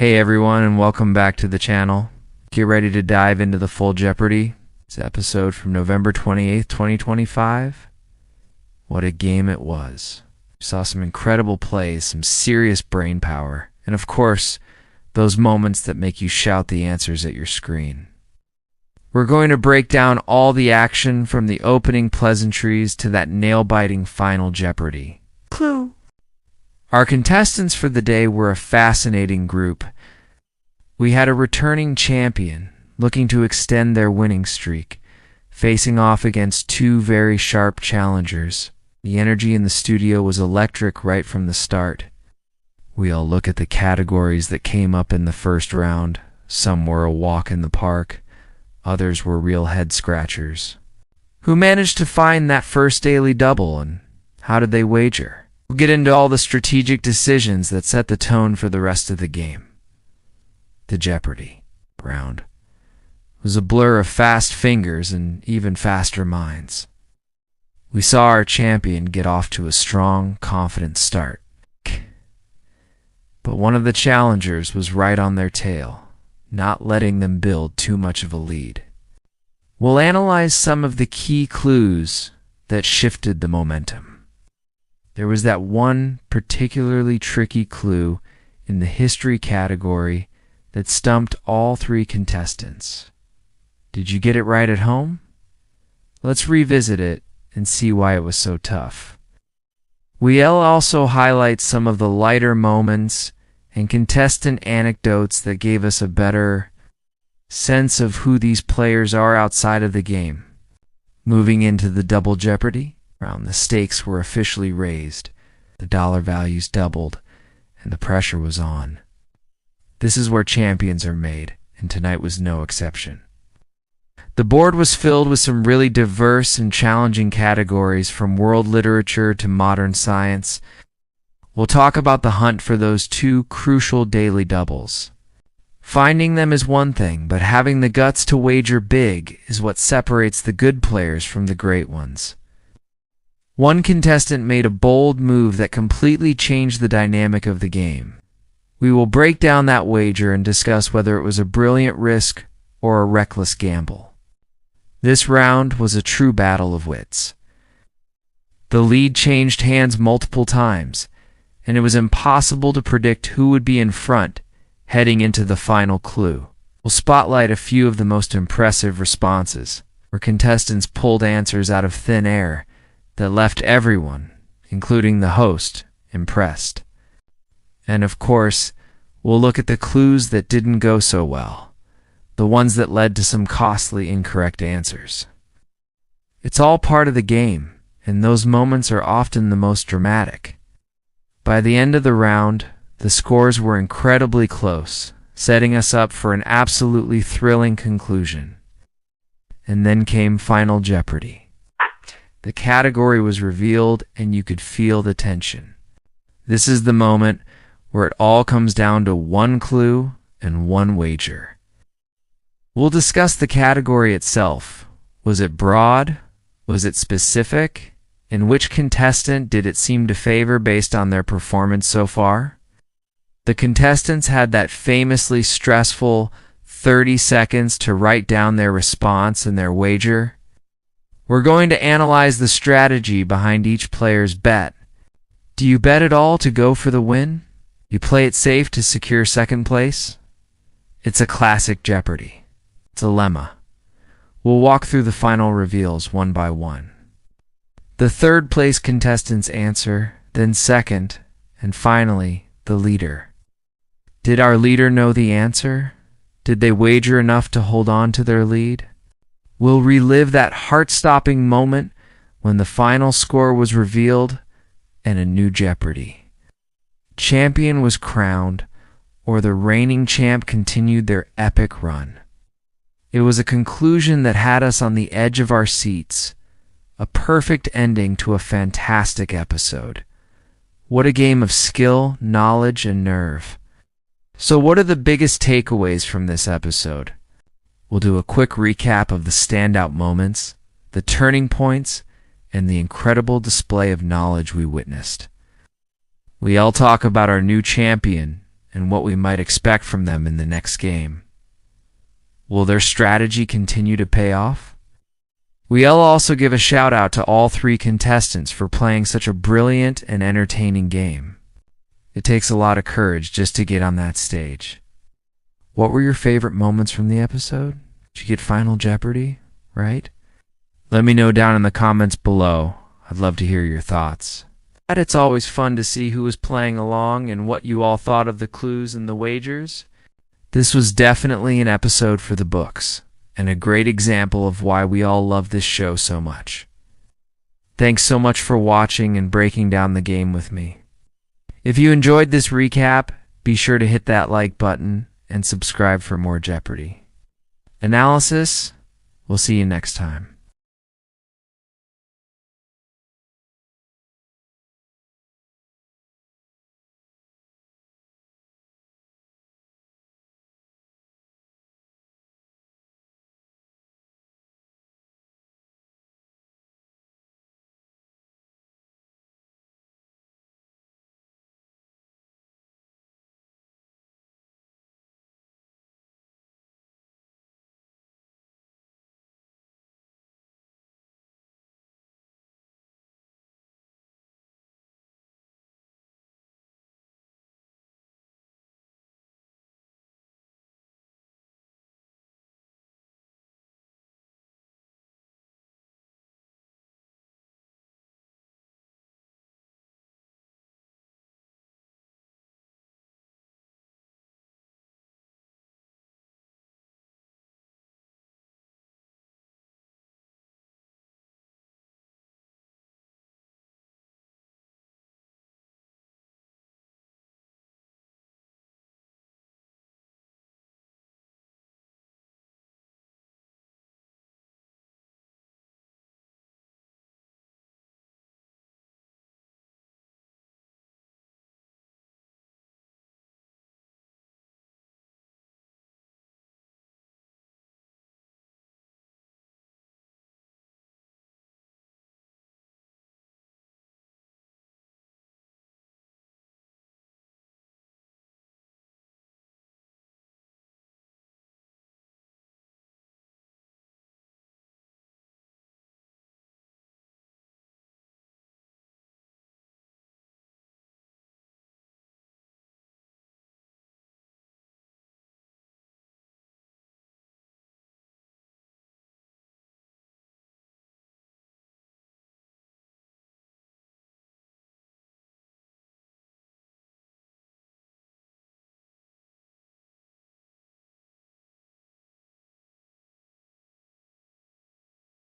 Hey everyone, and welcome back to the channel. Get ready to dive into the Full Jeopardy. It's an episode from November 28th, 2025. What a game it was. We saw some incredible plays, some serious brain power, and of course, those moments that make you shout the answers at your screen. We're going to break down all the action from the opening pleasantries to that nail-biting Final Jeopardy. Clue. Our contestants for the day were a fascinating group. We had a returning champion looking to extend their winning streak, facing off against two very sharp challengers. The energy in the studio was electric right from the start. We all look at the categories that came up in the first round. Some were a walk in the park, others were real head-scratchers. Who managed to find that first daily double, and how did they wager? We'll get into all the strategic decisions that set the tone for the rest of the game. The Jeopardy round was a blur of fast fingers and even faster minds. We saw our champion get off to a strong, confident start. But one of the challengers was right on their tail, not letting them build too much of a lead. We'll analyze some of the key clues that shifted the momentum. There was that one particularly tricky clue in the history category that stumped all three contestants. Did you get it right at home? Let's revisit it and see why it was so tough. We'll also highlight some of the lighter moments and contestant anecdotes that gave us a better sense of who these players are outside of the game. Moving into the Double Jeopardy round, the stakes were officially raised, the dollar values doubled, and the pressure was on. This is where champions are made, and tonight was no exception. The board was filled with some really diverse and challenging categories, from world literature to modern science. We'll talk about the hunt for those two crucial daily doubles. Finding them is one thing, but having the guts to wager big is what separates the good players from the great ones. One contestant made a bold move that completely changed the dynamic of the game. We will break down that wager and discuss whether it was a brilliant risk or a reckless gamble. This round was a true battle of wits. The lead changed hands multiple times, and it was impossible to predict who would be in front heading into the final clue. We'll spotlight a few of the most impressive responses, where contestants pulled answers out of thin air that left everyone, including the host, impressed. And of course, we'll look at the clues that didn't go so well, the ones that led to some costly incorrect answers. It's all part of the game, and those moments are often the most dramatic. By the end of the round, the scores were incredibly close, setting us up for an absolutely thrilling conclusion. And then came Final Jeopardy. The category was revealed, and you could feel the tension. This is the moment where it all comes down to one clue and one wager. We'll discuss the category itself. Was it broad? Was it specific? And which contestant did it seem to favor based on their performance so far? The contestants had that famously stressful 30 seconds to write down their response and their wager. We're going to analyze the strategy behind each player's bet. Do you bet it all to go for the win? You play it safe to secure second place? It's a classic Jeopardy. It's a lemma. We'll walk through the final reveals one by one. The third place contestant's answer, then second, and finally, the leader. Did our leader know the answer? Did they wager enough to hold on to their lead? We'll relive that heart-stopping moment when the final score was revealed and a new Jeopardy. Champion was crowned, or the reigning champ continued their epic run. It was a conclusion that had us on the edge of our seats, a perfect ending to a fantastic episode. What a game of skill, knowledge, and nerve. So what are the biggest takeaways from this episode? We'll do a quick recap of the standout moments, the turning points, and the incredible display of knowledge we witnessed. We all talk about our new champion and what we might expect from them in the next game. Will their strategy continue to pay off? We'll also give a shout out to all three contestants for playing such a brilliant and entertaining game. It takes a lot of courage just to get on that stage. What were your favorite moments from the episode? Did you get Final Jeopardy, right? Let me know down in the comments below. I'd love to hear your thoughts. It's always fun to see who was playing along and what you all thought of the clues and the wagers. This was definitely an episode for the books, and a great example of why we all love this show so much. Thanks so much for watching and breaking down the game with me. If you enjoyed this recap, be sure to hit that like button and subscribe for more Jeopardy! Analysis. We'll see you next time.